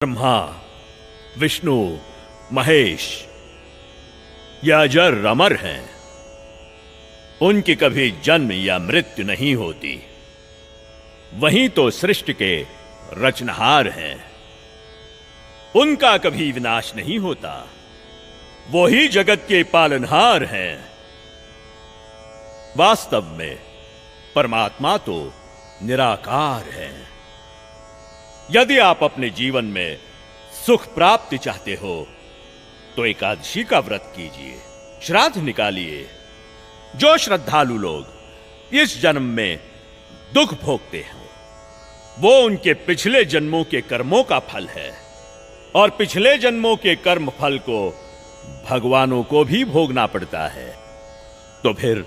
ब्रह्मा, विष्णु, महेश ये अजर अमर हैं। उनकी कभी जन्म या मृत्यु नहीं होती। वही तो सृष्टि के रचनहार हैं। उनका कभी विनाश नहीं होता। वो ही जगत के पालनहार हैं। वास्तव में परमात्मा तो निराकार है। यदि आप अपने जीवन में सुख प्राप्ति चाहते हो तो एकादशी का व्रत कीजिए, श्राद्ध निकालिए। जो श्रद्धालु लोग इस जन्म में दुख भोगते हैं वो उनके पिछले जन्मों के कर्मों का फल है, और पिछले जन्मों के कर्म फल को भगवानों को भी भोगना पड़ता है। तो फिर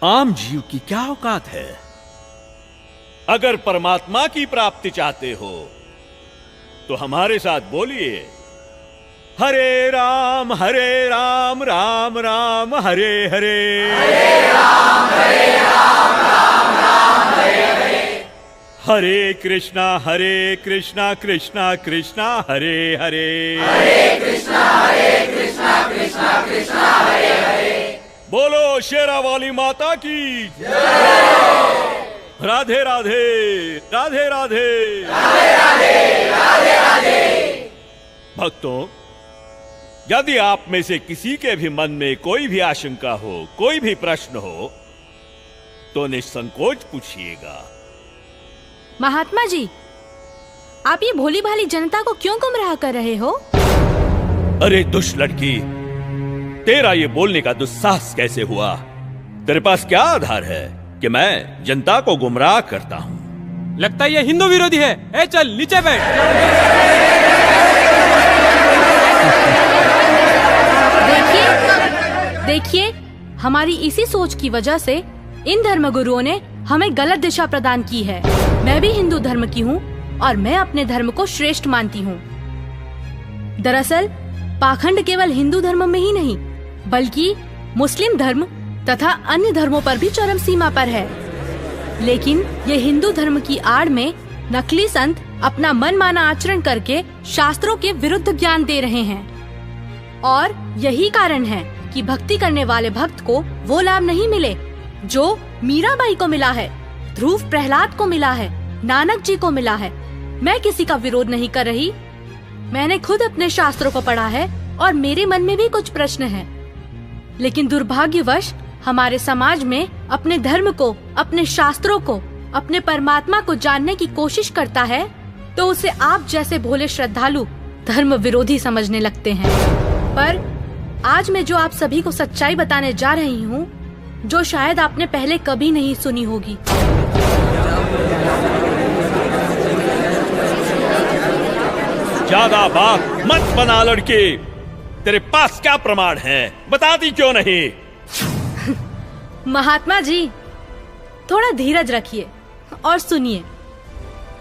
आम जीव की क्या औकात है? अगर परमात्मा की प्राप्ति चाहते हो तो हमारे साथ बोलिए, हरे राम राम राम हरे हरे, हरे राम राम राम हरे हरे, हरे कृष्णा कृष्णा कृष्णा हरे हरे, हरे कृष्णा कृष्णा कृष्णा हरे हरे। बोलो शेरा वाली माता की राधे राधे राधे राधे राधे राधे राधे राधे। भक्तों, यदि आप में से किसी के भी मन में कोई भी आशंका हो, कोई भी प्रश्न हो तो निसंकोच पूछिएगा। महात्मा जी, आप ये भोली भाली जनता को क्यों गुमराह कर रहे हो? अरे दुष्ट लड़की, तेरा ये बोलने का दुस्साहस कैसे हुआ? तेरे पास क्या आधार है कि मैं जनता को गुमराह करता हूँ? लगता है ये हिंदू विरोधी है। ए चल नीचे बैठ। देखिए, हमारी इसी सोच की वजह से इन धर्मगुरुओं ने हमें गलत दिशा प्रदान की है। मैं भी हिंदू धर्म की हूँ और मैं अपने धर्म को श्रेष्ठ मानती हूँ। दरअसल पाखंड केवल हिंदू धर्म में ही नहीं बल्कि मुस्लिम धर्म तथा अन्य धर्मों पर भी चरम सीमा पर है। लेकिन ये हिंदू धर्म की आड़ में नकली संत अपना मनमाना आचरण करके शास्त्रों के विरुद्ध ज्ञान दे रहे हैं, और यही कारण है कि भक्ति करने वाले भक्त को वो लाभ नहीं मिले जो मीराबाई को मिला है, ध्रुव प्रहलाद को मिला है, नानक जी को मिला है। मैं किसी का विरोध नहीं कर रही। मैंने खुद अपने शास्त्रों को पढ़ा है और मेरे मन में भी कुछ प्रश्न हैं। लेकिन दुर्भाग्यवश हमारे समाज में अपने धर्म को, अपने शास्त्रों को, अपने परमात्मा को जानने की कोशिश करता है तो उसे आप जैसे भोले श्रद्धालु धर्म विरोधी समझने लगते हैं। पर आज मैं जो आप सभी को सच्चाई बताने जा रही हूँ, जो शायद आपने पहले कभी नहीं सुनी होगी। ज्यादा बात मत बना लड़की। तेरे पास क्या प्रमाण है? बताती क्यों नहीं? महात्मा जी, थोड़ा धीरज रखिए और सुनिए।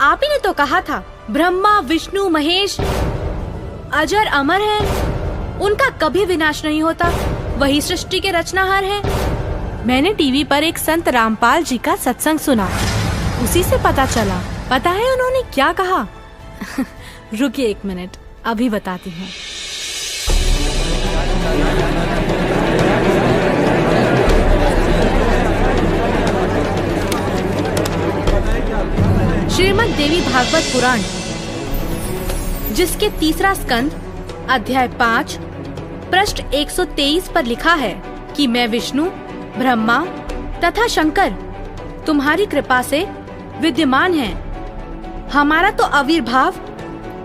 आप ही ने तो कहा था ब्रह्मा, विष्णु, महेश अजर अमर हैं, उनका कभी विनाश नहीं होता, वही सृष्टि के रचनाहार हैं। मैंने टीवी पर एक संत रामपाल जी का सत्संग सुना, उसी से पता चला। पता है उन्होंने क्या कहा? रुकिए एक मिनट, अभी बताती हूँ। श्रीमद् देवी भागवत पुराण, जिसके तीसरा स्कंद अध्याय 5 पृष्ठ 123 पर लिखा है कि मैं विष्णु, ब्रह्मा तथा शंकर तुम्हारी कृपा से विद्यमान हैं। हमारा तो आविर्भाव,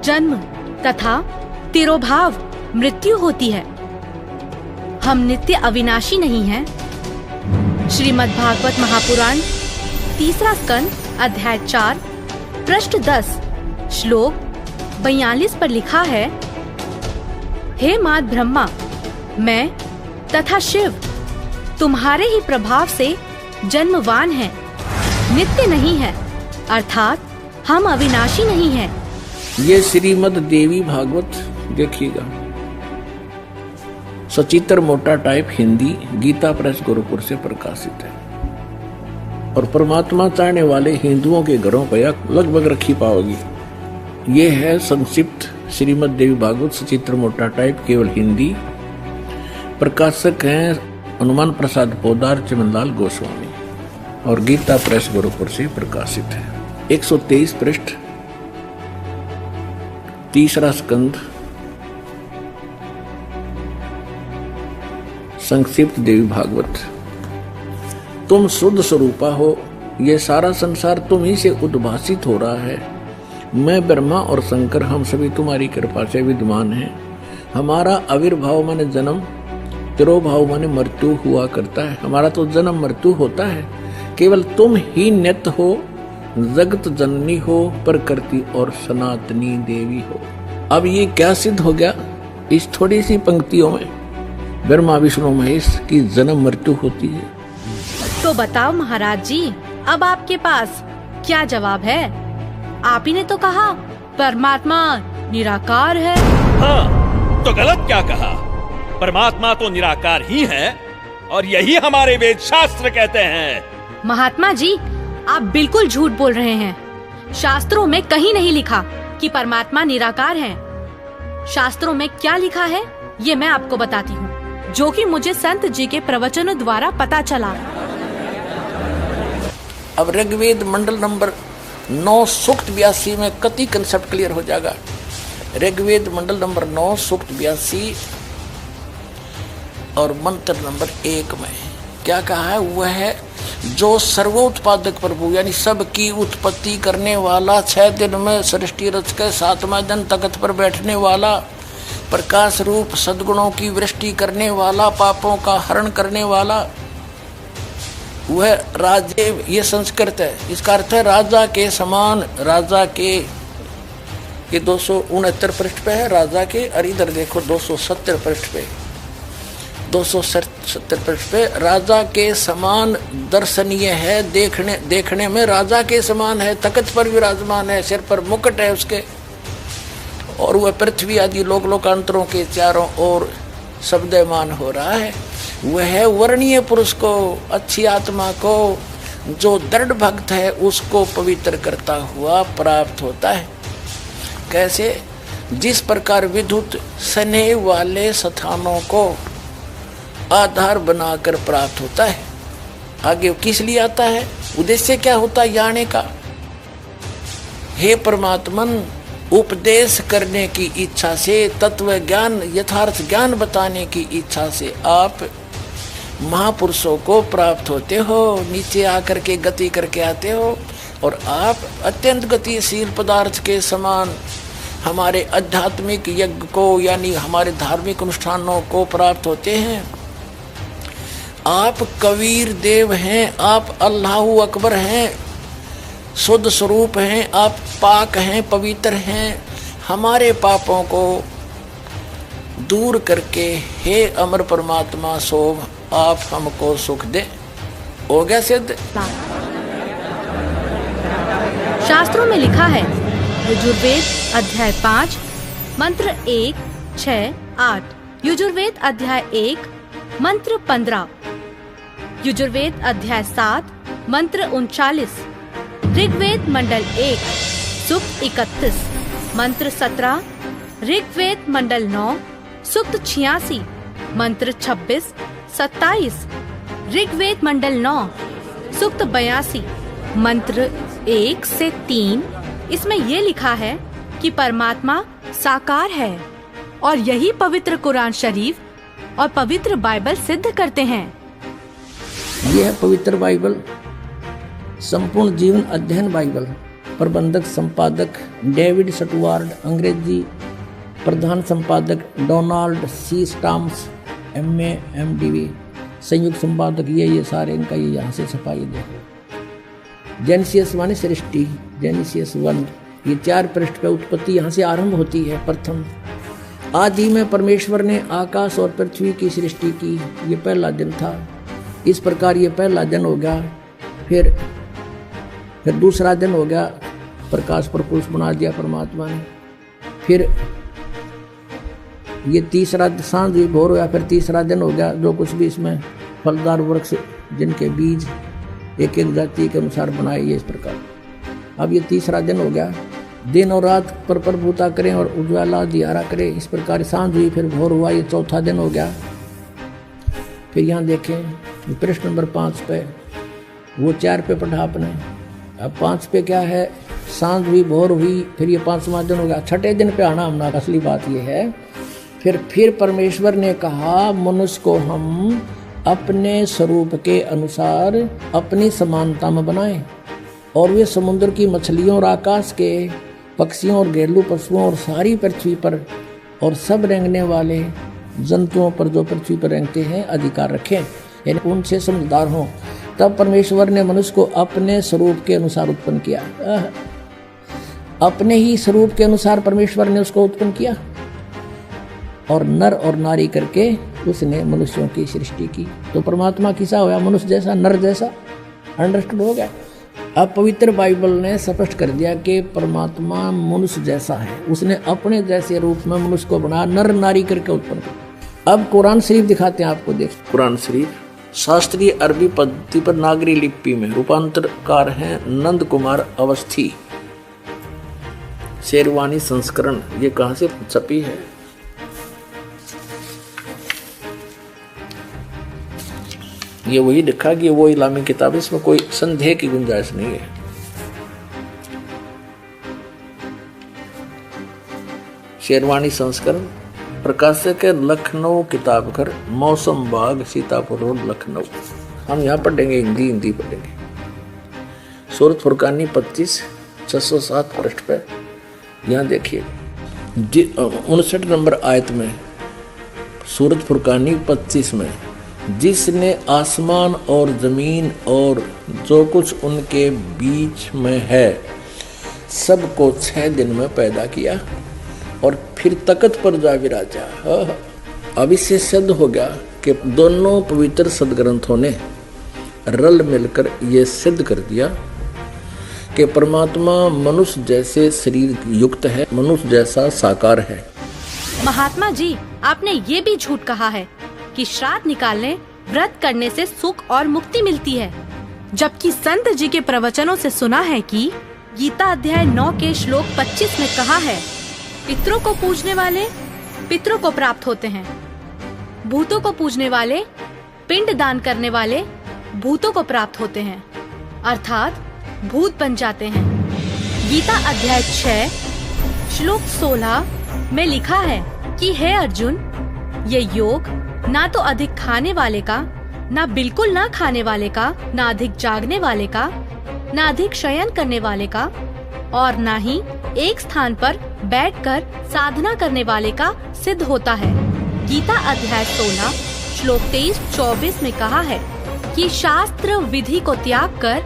जन्म तथा तिरोभाव मृत्यु होती है। हम नित्य अविनाशी नहीं हैं। श्रीमद् भागवत महापुराण तीसरा स्कंद अध्याय 4 पृष्ठ 10 श्लोक 42 पर लिखा है, हे मात ब्रह्मा, मैं तथा शिव तुम्हारे ही प्रभाव से जन्मवान हैं, नित्य नहीं है, अर्थात हम अविनाशी नहीं हैं। ये श्रीमद् देवी भागवत देखिएगा, सचित्र मोटा टाइप हिंदी, गीता प्रेस गोरखपुर से प्रकाशित है। और परमात्मा चाहने वाले हिंदुओं के घरों पर लगभग रखी पाओगी। ये है संक्षिप्त श्रीमद् देवी भागवत सचित्र मोटा टाइप, केवल हिंदी। प्रकाशक हैं हनुमान प्रसाद पोदार, चमनलाल गोस्वामी, और गीता प्रेस गोरखपुर से प्रकाशित है। 123 पृष्ठ, तीसरा स्कंद, संक्षिप्त देवी भागवत। तुम शुद्ध स्वरूपा हो, ये सारा संसार तुम ही से उद्भासित हो रहा है। मैं ब्रह्मा और शंकर हम सभी तुम्हारी कृपा से विद्यमान हैं। हमारा आविर्भाव माने जन्म, तिरोभाव माने मृत्यु हुआ करता है। हमारा तो जन्म मृत्यु होता है, केवल तुम ही नित्य हो, जगत जननी हो, प्रकृति और सनातनी देवी हो। अब ये क्या सिद्ध हो गया इस थोड़ी सी पंक्तियों में? ब्रह्मा विष्णु महेश की जन्म मृत्यु होती है। तो बताओ महाराज जी, अब आपके पास क्या जवाब है? आप ही ने तो कहा परमात्मा निराकार है। हाँ, तो गलत क्या कहा? परमात्मा तो निराकार ही है, और यही हमारे वेद शास्त्र कहते हैं। महात्मा जी, आप बिल्कुल झूठ बोल रहे हैं। शास्त्रों में कहीं नहीं लिखा कि परमात्मा निराकार है। शास्त्रों में क्या लिखा है ये मैं आपको बताती हूँ, जो कि मुझे संत जी के प्रवचनों द्वारा पता चला। अब ऋग्वेद मंडल नंबर 9 सूक्त 82 में कति कंसेप्ट क्लियर हो जाएगा। ऋग्वेद मंडल नंबर 9 सूक्त 82 और मंत्र नंबर 1 में क्या कहा है? वह है जो सर्वोत्पादक प्रभु यानी सबकी उत्पत्ति करने वाला, 6 दिन में सृष्टि रच के 7वां दिन तख्त पर बैठने वाला, प्रकाश रूप सद्गुणों की वृष्टि करने वाला, पापों का हरण करने वाला, वह राजे, ये संस्कृत है, इसका अर्थ है राजा के समान। राजा के, ये 269 पृष्ठ पे है राजा के, और इधर देखो 270 पृष्ठ पे, 270 पृष्ठ पे राजा के समान दर्शनीय है। देखने में राजा के समान है, तख्त पर विराजमान है, सिर पर मुकुट है उसके, और वह पृथ्वी आदि लोकांतरों के चारों ओर शब्दमान हो रहा है। वह वर्णीय पुरुष को, अच्छी आत्मा को, जो दृढ़ भक्त है उसको पवित्र करता हुआ प्राप्त होता है। कैसे? जिस प्रकार विद्युत स्नेह वाले स्थानों को आधार बनाकर प्राप्त होता है। आगे किस लिए आता है? उद्देश्य क्या होता है आने का? हे परमात्मन, उपदेश करने की इच्छा से, तत्व ज्ञान, यथार्थ ज्ञान बताने की इच्छा से आप महापुरुषों को प्राप्त होते हो, नीचे आकर के गति करके आते हो, और आप अत्यंत गतिशील पदार्थ के समान हमारे आध्यात्मिक यज्ञ को यानी हमारे धार्मिक अनुष्ठानों को प्राप्त होते हैं। आप कबीर देव हैं, आप अल्लाहु अकबर हैं, शुद्ध स्वरूप हैं, आप पाक हैं, पवित्र हैं। हमारे पापों को दूर करके हे अमर परमात्मा शोभ आप हमको सुख दे। हो गया सिद्ध। शास्त्रों में लिखा है, यजुर्वेद अध्याय 5 मंत्र 1, 6, 8, यजुर्वेद अध्याय 1 मंत्र 15, यजुर्वेद अध्याय 7 मंत्र 39, ऋग्वेद मंडल 1 सूक्त 31 मंत्र 17, ऋग्वेद मंडल 9 सूक्त 86 मंत्र 26, 27, ऋग्वेद मंडल 9 सूक्त 82 मंत्र 1 से 3। इसमें ये लिखा है कि परमात्मा साकार है, और यही पवित्र कुरान शरीफ और पवित्र बाइबल सिद्ध करते हैं। यह है पवित्र बाइबल, संपूर्ण जीवन अध्ययन बाइबल। प्रबंधक संपादक डेविड स्टुअर्ट, अंग्रेजी प्रधान संपादक डोनाल्ड सी स्टाम्स, MA MDV, संयुक्त संपादक ये सारे इनका ये यहाँ से छपाई देखो। जेनेसिस माने सृष्टि, जेनेसिस 1, ये 4 पृष्ठ पे उत्पत्ति यहाँ से आरंभ होती है। प्रथम आदि में परमेश्वर ने आकाश और पृथ्वी की सृष्टि की, ये पहला दिन था। इस प्रकार ये पहला दिन हो गया। फिर दूसरा दिन हो गया, प्रकाश पर पुरुष बना दिया परमात्मा ने। फिर ये तीसरा सांझ भोर हो गया, फिर तीसरा दिन हो गया। जो कुछ भी इसमें फलदार वृक्ष जिनके बीज एक एक जाति के अनुसार बनाए, ये इस प्रकार। अब ये तीसरा दिन हो गया। दिन और रात पर प्रभुता करें और उज्ज्वला दियारा करें। इस प्रकार सांझ हुई, फिर भोर हुआ, ये चौथा दिन हो गया। फिर यहाँ देखें प्रश्न नंबर 5 पे, वो 4 पे पढ़ा आपने, अब 5 पे क्या है, सांझ हुई भोर हुई, फिर ये 5वां दिन हो गया। छठे दिन पे आना हमने, असली बात ये है। फिर परमेश्वर ने कहा मनुष्य को हम अपने स्वरूप के अनुसार अपनी समानता में बनाएं, और वे समुद्र की मछलियों और आकाश के पक्षियों और घरेलू पशुओं और सारी पृथ्वी पर और सब रेंगने वाले जंतुओं पर जो पृथ्वी पर रेंगते हैं अधिकार रखें, यानी उनसे समझदार हों। तब परमेश्वर ने मनुष्य को अपने स्वरूप के अनुसार उत्पन्न किया। अपने ही स्वरूप के अनुसार परमेश्वर ने उसको उत्पन्न किया, और नर और नारी करके उसने मनुष्यों की सृष्टि की। तो परमात्मा किसा होया, मनुष्य जैसा, नर जैसा। अंडरस्टूड हो गया। अब पवित्र बाइबल ने स्पष्ट कर दिया कि परमात्मा मनुष्य जैसा है, उसने अपने जैसे रूप में मनुष्य को बनाया, नर नारी करके उत्पन्न किया। अब कुरान शरीफ दिखाते हैं आपको, देख कुरान शरीफ शास्त्रीय अरबी पद्धति पर नागरी लिपि में रूपांतरकार हैं नंद कुमार अवस्थी, शेरवानी संस्करण। ये कहाँ से छपी है? ये वही लिखा कि वो इस्लामी किताब, इसमें कोई संदेह की गुंजाइश नहीं है। शेरवानी संस्करण, प्रकाशक है लखनऊ किताब घर, मौसम बाग, सीतापुर रोड, लखनऊ। हम यहाँ पढ़ेंगे, हिंदी पढ़ेंगे। सूरत फुरकानी 25 607 पृष्ठ पे यहाँ देखिए 59 नंबर आयत में, सूरत फुरकानी 25 में, जिसने आसमान और जमीन और जो कुछ उनके बीच में है सबको 6 दिन में पैदा किया और फिर तख्त पर जा विराजा। अब इससे सिद्ध हो गया कि दोनों पवित्र सदग्रंथों ने रल मिलकर ये सिद्ध कर दिया कि परमात्मा मनुष्य जैसे शरीर युक्त है, मनुष्य जैसा साकार है। महात्मा जी, आपने ये भी झूठ कहा है कि श्राद्ध निकालने, व्रत करने से सुख और मुक्ति मिलती है, जबकि संत जी के प्रवचनों से सुना है कि गीता अध्याय 9 के श्लोक 25 में कहा है, पितरों को पूजने वाले पितरों को प्राप्त होते हैं, भूतों को पूजने वाले, पिंड दान करने वाले भूतों को प्राप्त होते हैं, अर्थात भूत बन जाते हैं। गीता अध्याय 6 श्लोक 16 में लिखा है कि हे अर्जुन, ये योग ना तो अधिक खाने वाले का, ना बिल्कुल ना खाने वाले का, ना अधिक जागने वाले का, ना अधिक शयन करने वाले का, और ना ही एक स्थान पर बैठकर साधना करने वाले का सिद्ध होता है। गीता अध्याय 16 श्लोक 23-24 में कहा है कि शास्त्र विधि को त्याग कर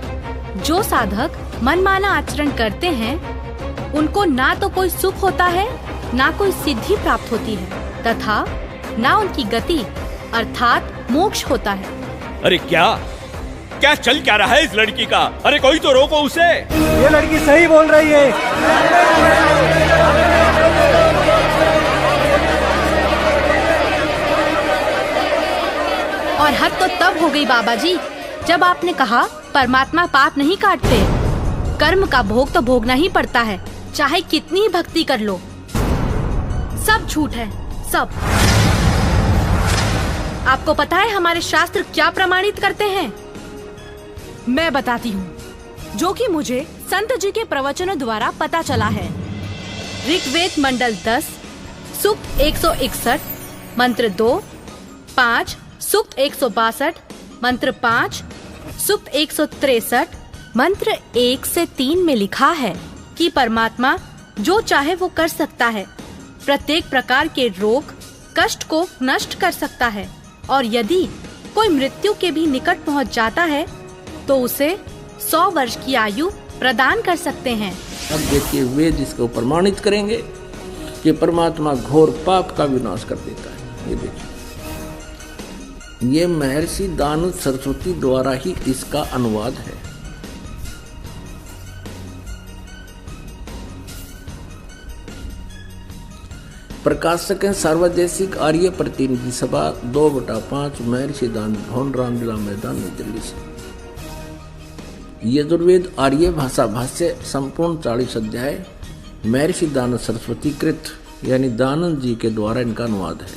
जो साधक मनमाना आचरण करते हैं, उनको ना तो कोई सुख होता है, ना कोई सिद्धि प्राप्त होती है, तथा ना उनकी गति अर्थात मोक्ष होता है। अरे क्या चल क्या रहा है इस लड़की का? अरे कोई तो रोको उसे। ये लड़की सही बोल रही है। और हद तो तब हो गई बाबा जी, जब आपने कहा परमात्मा पाप नहीं काटते, कर्म का भोग तो भोगना ही पड़ता है, चाहे कितनी ही भक्ति कर लो। सब झूठ है, सब। आपको पता है हमारे शास्त्र क्या प्रमाणित करते हैं? मैं बताती हूँ, जो कि मुझे संत जी के प्रवचनों द्वारा पता चला है। ऋग्वेद मंडल 10 सूक्त 161 मंत्र 2, 5 सूक्त 162 मंत्र 5, सूक्त 163 मंत्र 1 से 3 में लिखा है कि परमात्मा जो चाहे वो कर सकता है, प्रत्येक प्रकार के रोग कष्ट को नष्ट कर सकता है, और यदि कोई मृत्यु के भी निकट पहुंच जाता है तो उसे 100 वर्ष की आयु प्रदान कर सकते हैं। अब देखिए वेद इसको प्रमाणित करेंगे कि परमात्मा घोर पाप का विनाश कर देता है। ये देखिए, ये महर्षि दानु सरस्वती द्वारा ही इसका अनुवाद है। प्रकाशक है सर्वदेशिक आर्य प्रतिनिधि सभा 2/5 महर्षि दान भवन रामलीला मैदान नई दिल्ली से। यजुर्वेद आर्य भाषा भाष्य संपूर्ण 40 अध्याय महर्षि दानंद सरस्वती कृत यानी दानंद जी के द्वारा इनका अनुवाद है।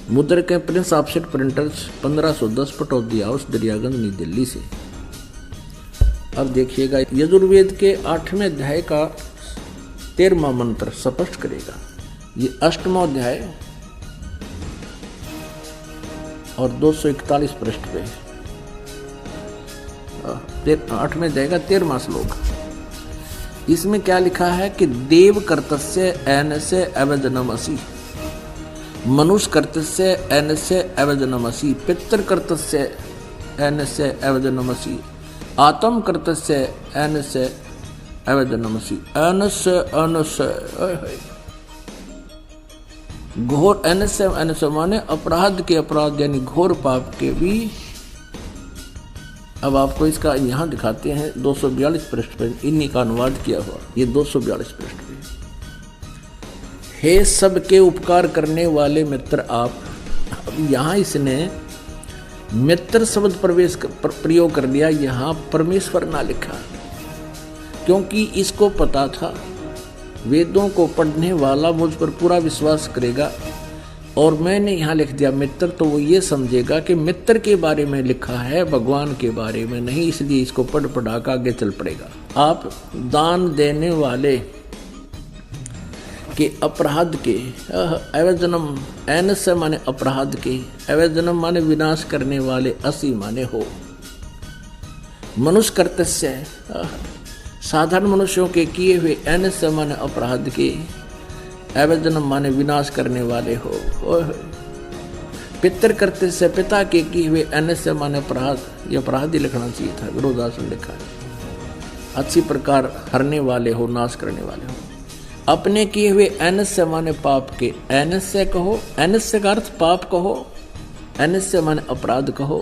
मुद्रक है Prince offset printers 1510 Pataudi house Daryaganj नई दिल्ली से। अब देखिएगा यजुर्वेद के 8वें अध्याय का 13वां मंत्र स्पष्ट करेगा। ये 8वां अध्याय और 241 पृष्ठ पे 8वें अध्याय का 13वां श्लोक। इसमें क्या लिखा है कि देव कर्तस्य एनस्य अवजनमसि, मनुष्य कर्तस्य एनस्य अवजनमसि, पितृ कर्तस्य एनस्य अवजनमसि, आत्म कर्तस्य एनस्य अवजनमसि। एनस्य एनस्य घोर एनस्य एनस्य माने अपराध के अपराध यानी घोर पाप के भी। अब आपको इसका यहाँ दिखाते हैं 242 पृष्ठ पर इन्हीं का अनुवाद किया हुआ। ये 242 पृष्ठ पे। हे सबके उपकार करने वाले मित्र आप। अब यहाँ इसने मित्र शब्द प्रयोग कर दिया, यहाँ परमेश्वर ना लिखा, क्योंकि इसको पता था वेदों को पढ़ने वाला मुझ पर पूरा विश्वास करेगा, और मैंने यहाँ लिख दिया मित्र, तो वो ये समझेगा कि मित्र के बारे में लिखा है, भगवान के बारे में नहीं, इसलिए इसको पढ़ पढ़ा कर आगे चल पड़ेगा। आप दान देने वाले के अपराध के अवजनम, एनस्य माने अपराध के, अवजनम माने विनाश करने वाले, असी माने हो। मनुष्य कर्तस्य साधारण मनुष्यों के किए हुए, एनस्य माने अपराध के, अवजनम माने विनाश करने वाले हो। पितृ कर्तस्य पिता के किए हुए, एनस्य माने अपराध, ये अपराध ही लिखना चाहिए था, विरोधासन लिखा है। अच्छी प्रकार हरने वाले हो, नाश करने वाले हो। अपने किए हुए, एनस्य माने पाप के, एनस्य कहो, एनस्य का अर्थ पाप कहो, एनस्य माने अपराध कहो,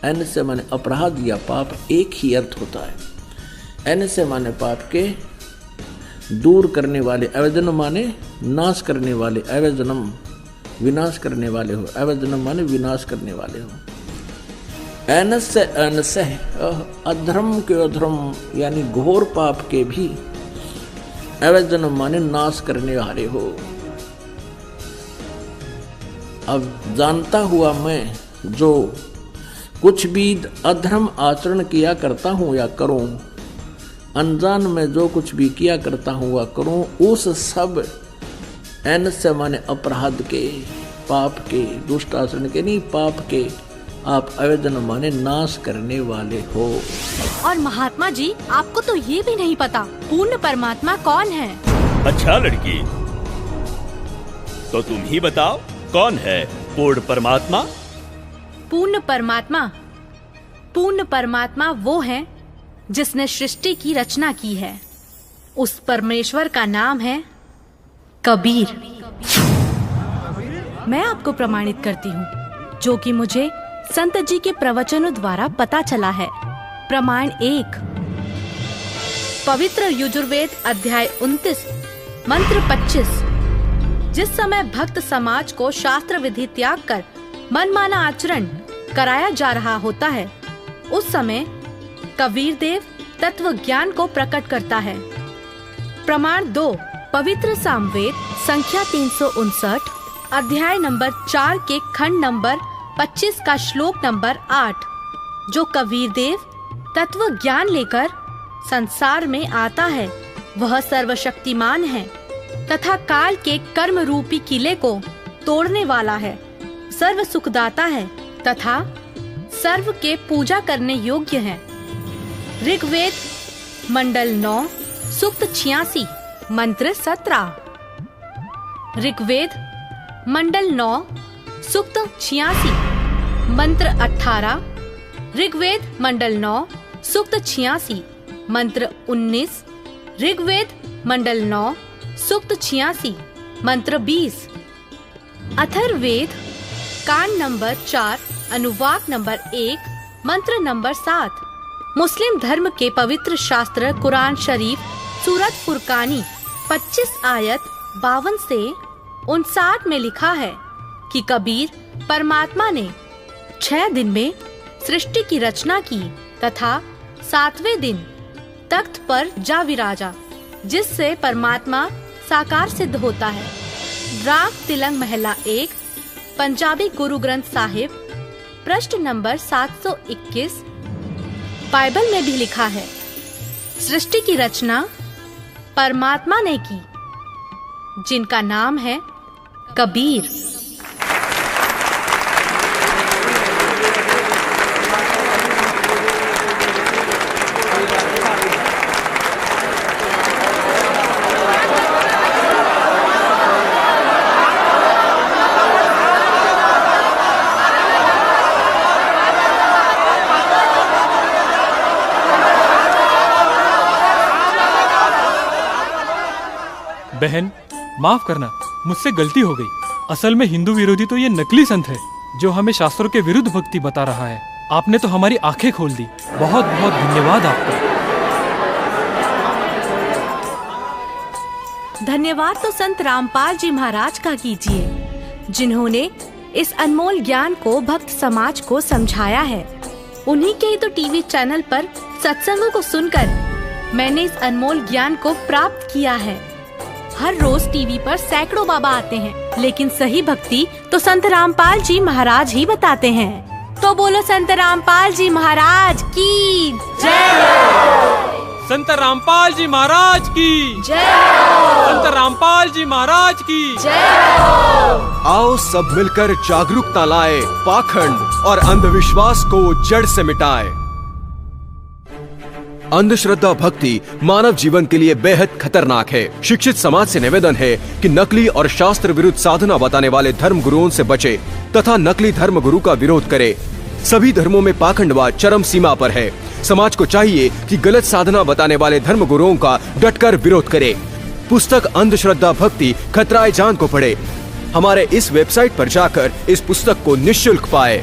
एनस्य माने अपराध या पाप एक ही अर्थ होता है। एनस्य माने पाप के दूर करने वाले, अवजनम माने नाश करने वाले, अवजनम विनाश करने वाले हो, अवजनम माने विनाश करने वाले हो। एनस्य एनस्य अधर्म के अधर्म यानी घोर पाप के भी, अवजनम माने नाश करने वाले हो। अब जानता हुआ मैं जो कुछ भी अधर्म आचरण किया करता हूं या करूं, अनजान में जो कुछ भी किया करता हूं वह करूं, उस सब एनस्य माने अपराध के, पाप के, दुष्ट आचरण के नहीं, पाप के आप अवजनम माने नाश करने वाले हो। और महात्मा जी, आपको तो ये भी नहीं पता पूर्ण परमात्मा कौन है। अच्छा लड़की, तो तुम ही बताओ कौन है पूर्ण परमात्मा? पूर्ण परमात्मा, पूर्ण परमात्मा वो है जिसने सृष्टि की रचना की है। उस परमेश्वर का नाम है कबीर। मैं आपको प्रमाणित करती हूँ, जो कि मुझे संत जी के प्रवचनों द्वारा पता चला है। प्रमाण 1, पवित्र यजुर्वेद अध्याय 29 मंत्र 25। जिस समय भक्त समाज को शास्त्र विधि त्याग कर मनमाना आचरण कराया जा रहा होता है, उस समय कबीर देव तत्व ज्ञान को प्रकट करता है। प्रमाण 2, पवित्र सामवेद संख्या 359 अध्याय नंबर 4 के खंड नंबर 25 का श्लोक नंबर 8, जो कबीर देव तत्व ज्ञान लेकर संसार में आता है, वह सर्वशक्तिमान है तथा काल के कर्म रूपी किले को तोड़ने वाला है, सर्व सुखदाता है तथा सर्व के पूजा करने योग्य है। ऋग्वेद मंडल 9 सूक्त 86 मंत्र 17। ऋग्वेद मंडल 9 सूक्त 86 मंत्र 18। ऋग्वेद मंडल 9 सूक्त 86 मंत्र 19। ऋग्वेद मंडल 9 सूक्त 86 मंत्र 20। अथर्ववेद कांड नंबर 4 अनुवाक नंबर 1 मंत्र नंबर 7। मुस्लिम धर्म के पवित्र शास्त्र कुरान शरीफ सूरत फुरकानी 25 आयत 52 से 59 में लिखा है कि कबीर परमात्मा ने 6 दिन में सृष्टि की रचना की तथा 7वें दिन तख्त पर जा विराजा। जिससे परमात्मा साकार सिद्ध होता है। राग तिलंग महला 1, पंजाबी गुरु ग्रंथ साहिब, पृष्ठ नंबर 721। बाइबल में भी लिखा है, सृष्टि की रचना परमात्मा ने की, जिनका नाम है कबीर। बहन, माफ करना, मुझसे गलती हो गई। असल में हिंदू विरोधी तो ये नकली संत है जो हमें शास्त्रों के विरुद्ध भक्ति बता रहा है। आपने तो हमारी आंखें खोल दी। बहुत बहुत धन्यवाद आपका। धन्यवाद तो संत रामपाल जी महाराज का कीजिए, जिन्होंने इस अनमोल ज्ञान को भक्त समाज को समझाया है। उन्हीं के ही तो टीवी चैनल पर सत्संगों को सुनकर मैंने इस अनमोल ज्ञान को प्राप्त किया है। हर रोज टीवी पर सैकड़ों बाबा आते हैं, लेकिन सही भक्ति तो संत रामपाल जी महाराज ही बताते हैं। तो बोलो संत रामपाल जी महाराज की जय। संत रामपाल जी महाराज की जय। संत रामपाल जी महाराज की जय। आओ सब मिलकर जागरूकता लाए, पाखंड और अंधविश्वास को जड़ से मिटाए। अंधश्रद्धा भक्ति मानव जीवन के लिए बेहद खतरनाक है। शिक्षित समाज से निवेदन है कि नकली और शास्त्र विरुद्ध साधना बताने वाले धर्म गुरुओं से बचे तथा नकली धर्म गुरु का विरोध करे। सभी धर्मों में पाखंडवाद चरम सीमा पर है। समाज को चाहिए कि गलत साधना बताने वाले धर्म गुरुओं का डटकर विरोध करे। पुस्तक अंधश्रद्धा भक्ति खतराए जान को पढ़े। हमारे इस वेबसाइट पर जाकर इस पुस्तक को निःशुल्क पाए,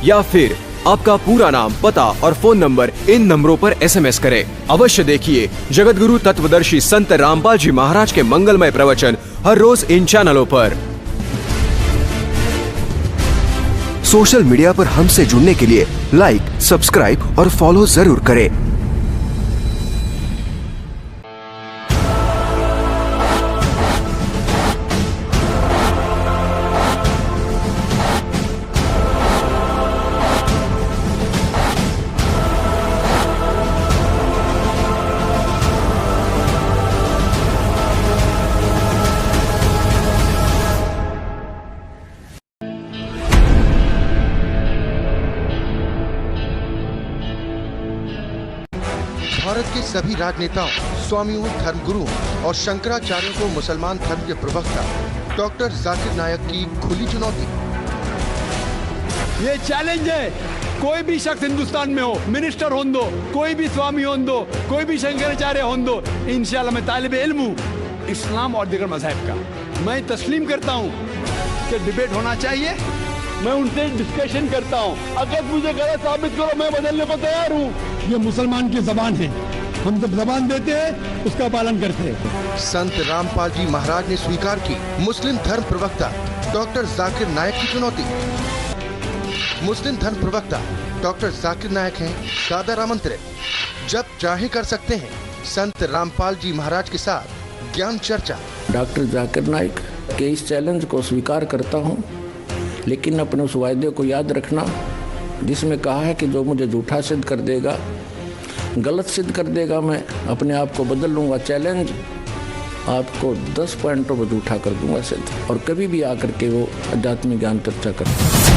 या फिर आपका पूरा नाम, पता और फोन नंबर इन नंबरों पर SMS करें। अवश्य देखिए जगत गुरु तत्वदर्शी संत रामपाल जी महाराज के मंगलमय प्रवचन हर रोज इन चैनलों पर। सोशल मीडिया पर हमसे जुड़ने के लिए लाइक, सब्सक्राइब और फॉलो जरूर करें। भारत के सभी राजनेताओं, स्वामियों, धर्मगुरुओं और शंकराचार्यों को मुसलमान धर्म के प्रवक्ता डॉक्टर जाकिर नायक की खुली चुनौती। ये चैलेंज है, कोई भी शख्स हिंदुस्तान में हो, मिनिस्टर हों दो, कोई भी स्वामी हों दो, कोई भी शंकराचार्य हों दो, इंशाल्लाह मैं तालिब इल्म हूँ इस्लाम और दीगर मज़हब का। मैं तस्लीम करता हूँ कि डिबेट होना चाहिए। मैं उनसे डिस्कशन करता हूँ, अगर मुझे गलत साबित करो मैं बदलने को तैयार हूँ। ये मुसलमान की जबान है, हम जब जबान देते हैं उसका पालन करते हैं। संत रामपाल जी महाराज ने स्वीकार की मुस्लिम धर्म प्रवक्ता डॉक्टर जाकिर नायक की चुनौती। मुस्लिम धर्म प्रवक्ता डॉक्टर जाकिर नायक हैं दादा आमंत्रित, जब चाहे कर सकते हैं संत रामपाल जी महाराज के साथ ज्ञान चर्चा। डॉक्टर जाकिर नायक के इस चैलेंज को स्वीकार करता हूँ, लेकिन अपने उस वायदे को याद रखना जिसमें कहा है कि जो मुझे झूठा सिद्ध कर देगा, गलत सिद्ध कर देगा, मैं अपने आप को बदल लूँगा। चैलेंज आपको 10 पॉइंटों पर झूठा कर दूंगा सिद्ध, और कभी भी आकर के वो अध्यात्मिक ज्ञान चर्चा करता।